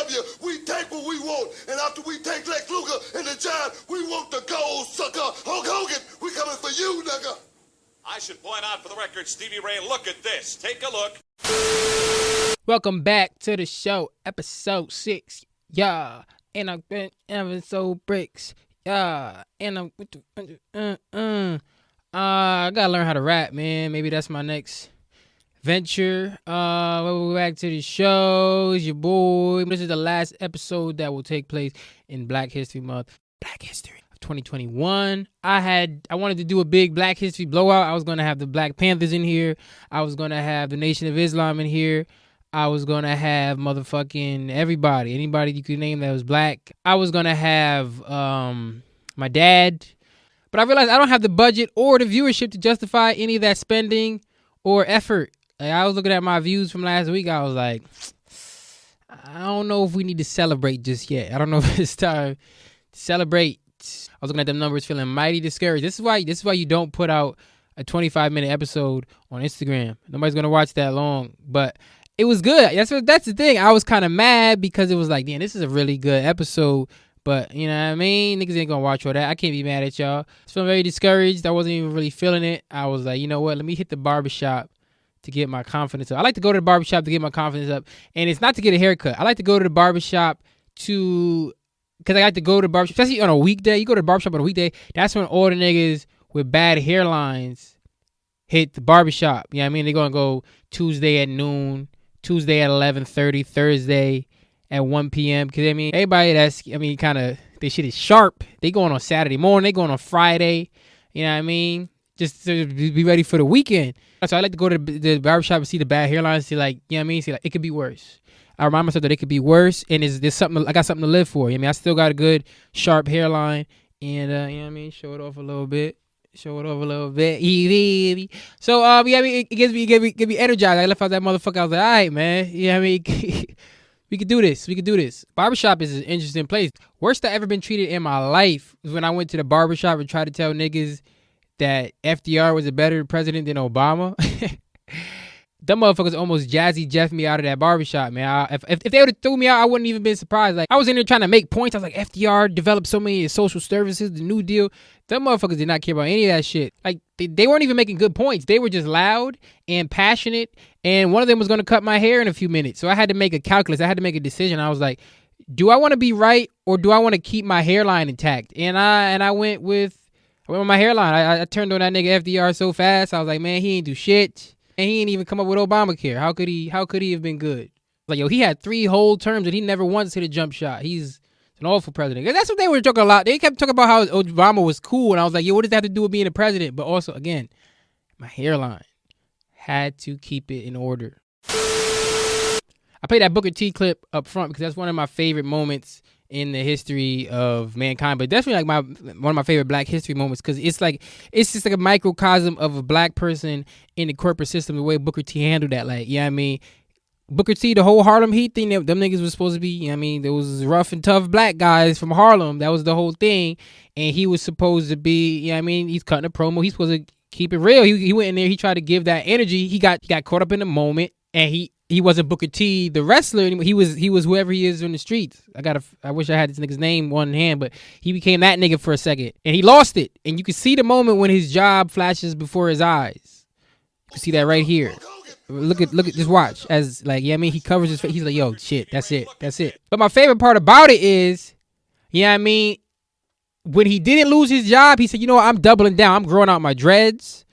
W, we take what we want. And after we take Lex Luger and the Giant, we want the gold, sucker. Hulk Hogan, we coming for you, nigga. I should point out for the record, Stevie Ray, look at this. Take a look. Welcome back to the show, episode 6. Yeah, and I've been episode bricks. Yeah, and I'm with the I gotta learn how to rap, man. Maybe that's my next venture. We're back to the show. It's your boy. This is the last episode that will take place in Black History Month. Black History of 2021. I wanted to do a big Black History blowout. I was gonna have the Black Panthers in here. I was gonna have the Nation of Islam in here. I was gonna have motherfucking anybody you could name that was black. I was gonna have my dad. But I realized I don't have the budget or the viewership to justify any of that spending or effort. Like, I was looking at my views from last week. I was like, I don't know if we need to celebrate just yet. I don't know if it's time to celebrate. I was looking at them numbers, feeling mighty discouraged. This is why you don't put out a 25-minute episode on Instagram. Nobody's gonna watch that long. But it was good. That's the thing. I was kind of mad because it was like, damn, this is a really good episode. But, you know what I mean? Niggas ain't gonna watch all that. I can't be mad at y'all. I was feeling very discouraged. I wasn't even really feeling it. I was like, you know what? Let me hit the barbershop to get my confidence up. I like to go to the barbershop to get my confidence up. And it's not to get a haircut. I like to go to the barbershop because I like to go to the barbershop, especially on a weekday. You go to the barbershop on a weekday, that's when all the niggas with bad hairlines hit the barbershop. You know what I mean? They're gonna go Tuesday at noon, Tuesday at 11:30, Thursday at 1 p.m. Because, I mean, everybody kind of, their shit is sharp. They going on Saturday morning. They going on Friday. You know what I mean? Just to be ready for the weekend. So I like to go to the barbershop and see the bad hairlines. See, like, you know what I mean? See, like, it could be worse. I remind myself that it could be worse. And there's something, I got something to live for. I mean, I still got a good, sharp hairline. And, you know what I mean? Show it off a little bit. So, yeah, I mean, it gets me energized. I left out that motherfucker. I was like, all right, man. You know what I mean? We could do this. Barbershop is an interesting place. Worst I ever been treated in my life was when I went to the barbershop and tried to tell niggas that FDR was a better president than Obama. Them motherfuckers almost Jazzy Jeff me out of that barbershop, man. If they would have threw me out, I wouldn't even been surprised. Like, I was in there trying to make points. I was like, FDR developed so many social services, the New Deal. Them motherfuckers did not care about any of that shit. Like, they weren't even making good points. They were just loud and passionate. And one of them was going to cut my hair in a few minutes. So I had to make a calculus. I had to make a decision. I was like, do I want to be right or do I want to keep my hairline intact? And I went with my hairline. I turned on that nigga FDR so fast. I was like, man, he ain't do shit. And he ain't even come up with Obamacare. How could he have been good? Like, yo, he had 3 whole terms and he never once hit a jump shot. He's an awful president. That's what they were talking a lot. They kept talking about how Obama was cool. And I was like, yo, what does that have to do with being a president? But also, again, my hairline. Had to keep it in order. I played that Booker T clip up front because that's one of my favorite moments in the history of mankind, but definitely like one of my favorite Black history moments because it's just like a microcosm of a black person in the corporate system. The way Booker T handled that, like, yeah, I mean, Booker T, the whole Harlem Heat thing, them niggas was supposed to be, you know, I mean, there was rough and tough black guys from Harlem. That was the whole thing, and he was supposed to be, you know, I mean, he's cutting a promo. He's supposed to keep it real. He went in there. He tried to give that energy. He got caught up in the moment, and he wasn't Booker T, the wrestler anymore. He was whoever he is in the streets. I wish I had this nigga's name on hand, but he became that nigga for a second, and he lost it. And you can see the moment when his job flashes before his eyes. You can see that right here. Look at just watch as, like, yeah, I mean, he covers his face. He's like, yo, shit, that's it. But my favorite part about it is, yeah, I mean, when he didn't lose his job, he said, you know what, I'm doubling down. I'm growing out my dreads.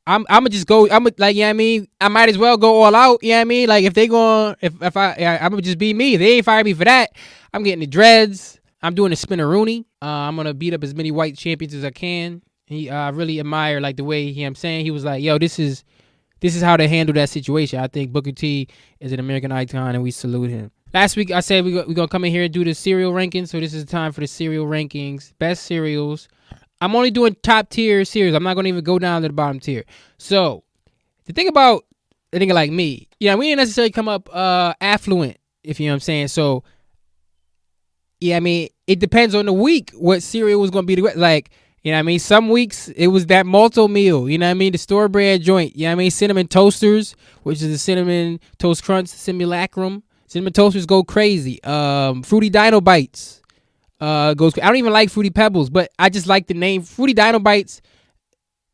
I'm gonna just go. Like, yeah, I mean, I might as well go all out. Yeah, I mean, like, if they going, I'm gonna just be me. If they ain't fire me for that, I'm getting the dreads. I'm doing the spinneroonie. I'm gonna beat up as many white champions as I can. I really admire, like, the way I'm saying. He was like, yo, this is how to handle that situation. I think Booker T is an American icon, and we salute him. Last week I said we're gonna come in here and do the cereal rankings. So this is the time for the cereal rankings, best cereals. I'm only doing top tier cereals. I'm not going to even go down to the bottom tier. So the thing about a nigga like me, yeah, we didn't necessarily come up affluent, if you know what I'm saying. So, yeah, I mean, it depends on the week what cereal was going to be. Like, you know what I mean? Some weeks it was that malto meal, you know what I mean? The store brand joint, you know what I mean? Cinnamon Toasters, which is the Cinnamon Toast Crunch Simulacrum. Cinnamon Toasters go crazy. Fruity Dino Bites goes. I don't even like Fruity Pebbles, but I just like the name. Fruity Dino Bites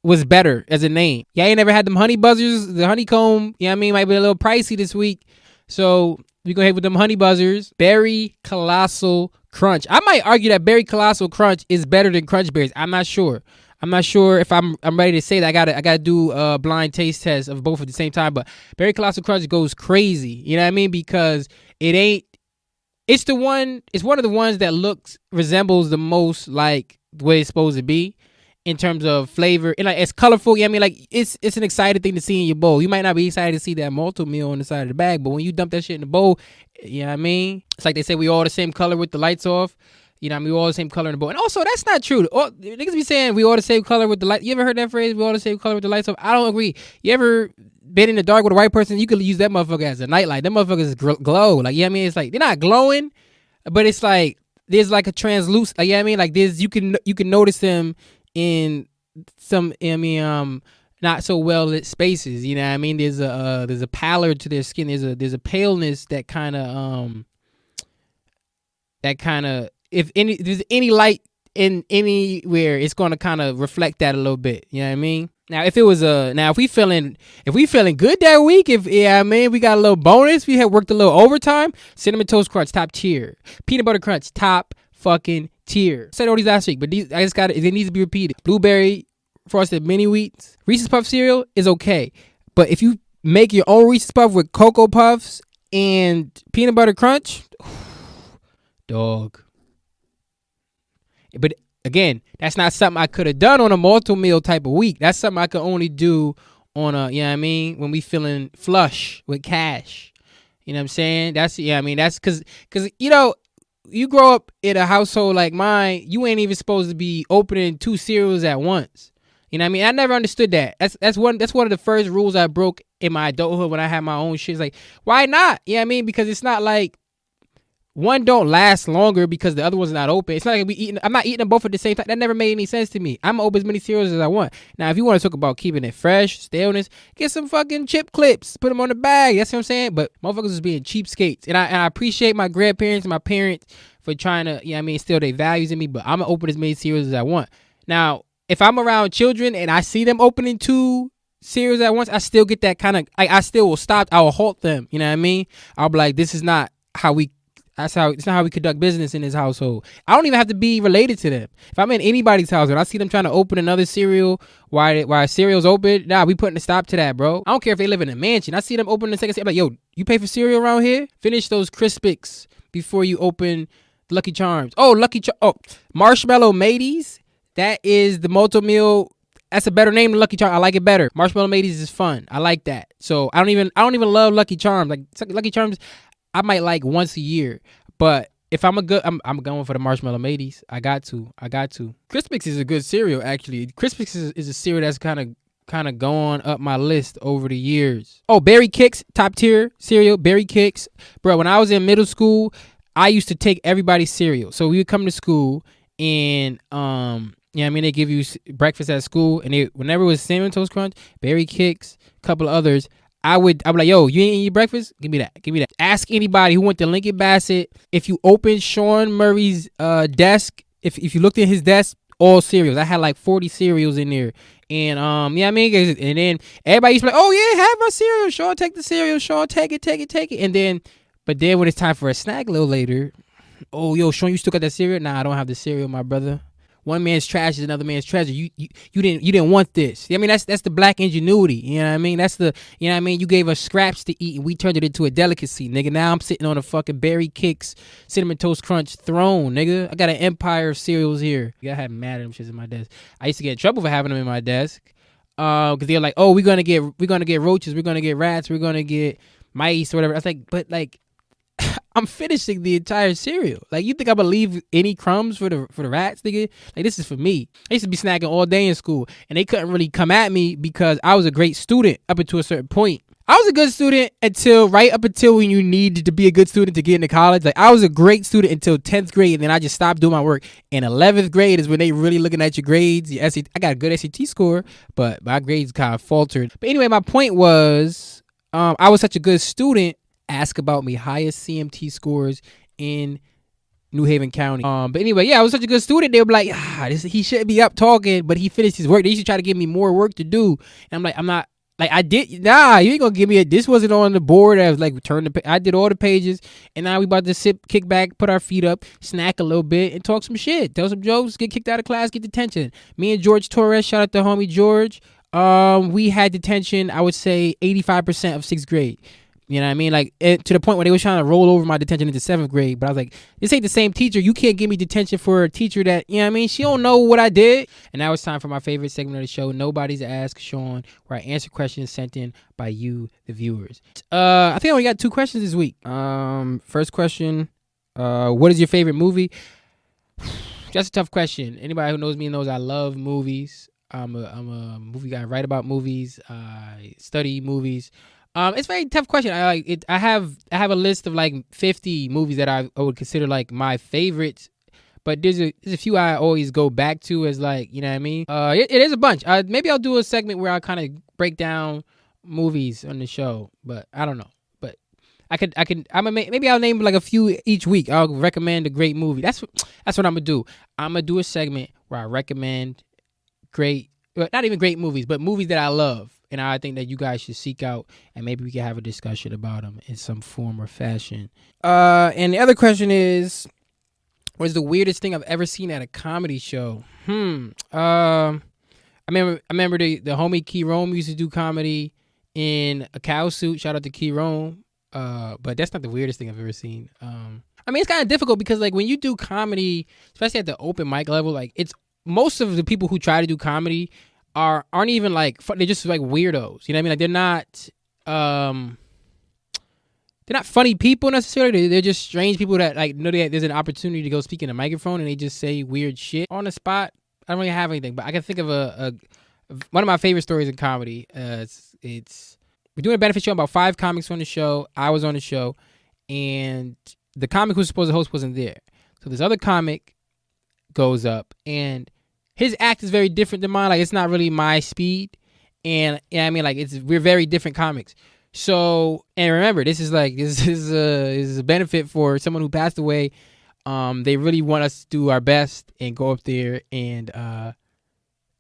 was better as a name. Yeah, I ain't never had them honey buzzers. The honeycomb, you know what I mean, might be a little pricey this week. So we go ahead with them honey buzzers. Berry Colossal Crunch. I might argue that Berry Colossal Crunch is better than Crunch Berries. I'm not sure. I'm not sure if I'm ready to say that. I gotta do a blind taste test of both at the same time. But Berry Colossal Crunch goes crazy. You know what I mean? Because it's one of the ones that resembles the most like the way it's supposed to be in terms of flavor. And like it's colorful. You know what I mean? Like it's an exciting thing to see in your bowl. You might not be excited to see that malto meal on the side of the bag, but when you dump that shit in the bowl, you know what I mean? It's like they say we all the same color with the lights off. You know what I mean? We all the same color in the bowl. And also, that's not true. Niggas be saying we all the same color with the light. You ever heard that phrase? We all the same color with the lights off? I don't agree. You ever been in the dark with a white person? You could use that motherfucker as a nightlight. Them motherfuckers glow. Like, you know what I mean? It's like, they're not glowing, but it's like, there's like a translucent, like, you know what I mean? Like, you can notice them in some, not so well lit spaces. You know what I mean? There's a pallor to their skin. There's a paleness that kind of, if there's any light in anywhere, it's gonna kind of reflect that a little bit. You know what I mean? Now, if we feeling good that week, we got a little bonus. We had worked a little overtime. Cinnamon Toast Crunch, top tier. Peanut Butter Crunch, top fucking tier. I said all these last week, but it needs to be repeated. Blueberry Frosted Mini Wheats. Reese's Puff cereal is okay, but if you make your own Reese's Puff with Cocoa Puffs and Peanut Butter Crunch, dog. But again, that's not something I could have done on a multi-meal type of week. That's something I could only do on a, you know what I mean, when we feeling flush with cash. You know what I'm saying? That's, yeah, I mean, that's because, you know, you grow up in a household like mine, you ain't even supposed to be opening 2 cereals at once. You know what I mean? I never understood that. That's one of the first rules I broke in my adulthood when I had my own shit. It's like, why not? You know what I mean? Because it's not like one don't last longer because the other one's not open. It's not like I'm not eating them both at the same time. That never made any sense to me. I'm gonna open as many cereals as I want. Now, if you want to talk about keeping it fresh, staleness, get some fucking chip clips, put them on the bag. That's what I'm saying. But motherfuckers is being cheapskates. And I appreciate my grandparents and my parents for trying to, you know what I mean, instill their values in me. But I'm gonna open as many cereals as I want. Now, if I'm around children and I see them opening 2 cereals at once, I still get that kind of, I still will stop. I will halt them. You know what I mean? I'll be like, this is not how we. It's not how we conduct business in this household. I don't even have to be related to them. If I'm in anybody's house and I see them trying to open another cereal while cereal's open, nah, we putting a stop to that, bro. I don't care if they live in a mansion. I see them open the second cereal. I'm like, yo, you pay for cereal around here? Finish those Crispix before you open Lucky Charms. Oh, Marshmallow Mateys. That is the multi-meal. That's a better name than Lucky Charms. I like it better. Marshmallow Mateys is fun. I like that. So I don't even love Lucky Charms. Like Lucky Charms, I might like once a year, but if I'm I'm going for the Marshmallow Mateys. I got to. Crispix is a good cereal, actually. Crispix is a cereal that's kind of gone up my list over the years. Oh, Berry Kicks, top tier cereal. Berry Kicks, bro. When I was in middle school, I used to take everybody's cereal. So we would come to school and yeah, I mean, they give you breakfast at school, and whenever it was Cinnamon Toast Crunch, Berry Kicks, a couple of others, I would be like, yo, you ain't eating your breakfast? Give me that. Ask anybody who went to Lincoln Bassett. If you open Shawn Murray's desk, if you looked at his desk, all cereals. I had like 40 cereals in there. And yeah, I mean, and then everybody used to be like, oh yeah, have my cereal. Shawn, take the cereal. Shawn, take it. And then, but then when it's time for a snack a little later, oh, yo, Shawn, you still got that cereal? Nah, I don't have the cereal, my brother. One man's trash is another man's treasure. You didn't want this. I mean, that's the black ingenuity. You know what I mean? That's the, you know what I mean? You gave us scraps to eat and we turned it into a delicacy, nigga. Now I'm sitting on a fucking Berry Kicks Cinnamon Toast Crunch throne, nigga. I got an empire of cereals here. I had mad at them shits in my desk. I used to get in trouble for having them in my desk. Cause they're like, oh, we're gonna get roaches, we're gonna get rats, we're gonna get mice or whatever. I was like, but like, I'm finishing the entire cereal. Like, you think I'm gonna leave any crumbs for the rats, nigga? Like, this is for me. I used to be snacking all day in school, and they couldn't really come at me because I was a great student up until a certain point. I was a good student right up until when you needed to be a good student to get into college. Like, I was a great student until 10th grade, and then I just stopped doing my work. And 11th grade is when they really looking at your grades. Your SAT, I got a good SAT score, but my grades kind of faltered. But anyway, my point was, I was such a good student. Ask About Me, highest CMT scores in New Haven County. But anyway, yeah, I was such a good student. They were like, he shouldn't be up talking, but he finished his work. They used to try to give me more work to do. And I'm like, I'm not, like, you ain't gonna give me this wasn't on the board. I was like, I did all the pages, and now we about to kick back, put our feet up, snack a little bit, and talk some shit, tell some jokes, get kicked out of class, get detention. Me and George Torres, shout out to homie George, we had detention, I would say 85% of 6th grade. You know what I mean? Like, to the point where they was trying to roll over my detention into 7th grade. But I was like, this ain't the same teacher. You can't give me detention for a teacher that, you know what I mean? She don't know what I did. And now it's time for my favorite segment of the show, Nobody's Ask Shawn, where I answer questions sent in by you, the viewers. I think I only got 2 questions this week. First question, what is your favorite movie? That's a tough question. Anybody who knows me knows I love movies. I'm a movie guy. I write about movies. I study movies. It's a very tough question. I have a list of like 50 movies that I would consider like my favorites, but there's a few I always go back to as like, you know what I mean? It is a bunch. Maybe I'll do a segment where I kind of break down movies on the show, but I don't know. But maybe I'll name like a few each week. I'll recommend a great movie. That's what I'm gonna do. I'm gonna do a segment where I recommend not even great movies, but movies that I love. And I think that you guys should seek out, and maybe we can have a discussion about them in some form or fashion. And the other question is, what's the weirdest thing I've ever seen at a comedy show? I remember the homie Key Rome used to do comedy in a cow suit. Shout out to Key Rome. But that's not the weirdest thing I've ever seen. I mean, it's kind of difficult because like when you do comedy, especially at the open mic level, like it's most of the people who try to do comedy aren't even like, they're just like weirdos. You know what I mean? Like they're not funny people necessarily. They're just strange people that like know that there's an opportunity to go speak in a microphone and they just say weird shit on the spot. I don't really have anything, but I can think of one of my favorite stories in comedy. We're doing a benefit show, about 5 comics on the show. I was on the show, and the comic who was supposed to host wasn't there. So this other comic goes up, and his act is very different than mine. Like, it's not really my speed. And, you know what I mean? Like, we're very different comics. So, and remember, this is a benefit for someone who passed away. They really want us to do our best and go up there and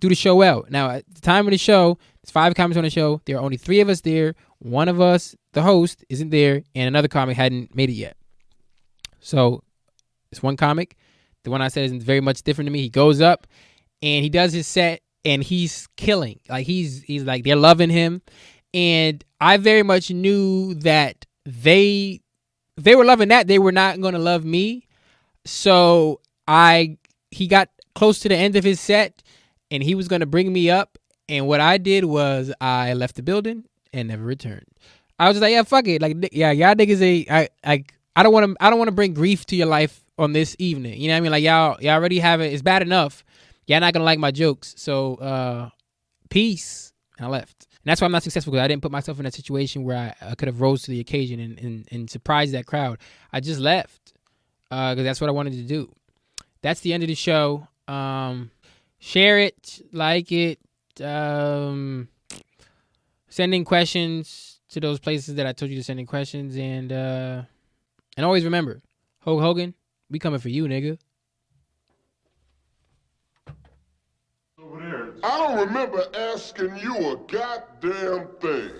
do the show well. Now, at the time of the show, there's 5 comics on the show. There are only 3 of us there. One of us, the host, isn't there, and another comic hadn't made it yet. So, it's one comic. The one I said is very much different to me. He goes up and he does his set, and he's killing. Like, he's like, they're loving him. And I very much knew that they were loving that. They were not going to love me. So he got close to the end of his set, and he was going to bring me up. And what I did was I left the building and never returned. I was just like, yeah, fuck it. Like, yeah, y'all niggas I don't want to bring grief to your life on this evening. You know what I mean? Like, y'all already have it. It's bad enough. Y'all not gonna like my jokes. So peace. And I left. And that's why I'm not successful, because I didn't put myself in a situation where I could have rose to the occasion and surprised that crowd. I just left because that's what I wanted to do. That's the end of the show. Share it, like it, send in questions to those places that I told you to send in questions, and always remember, Hogan, we coming for you, nigga. I don't remember asking you a goddamn thing.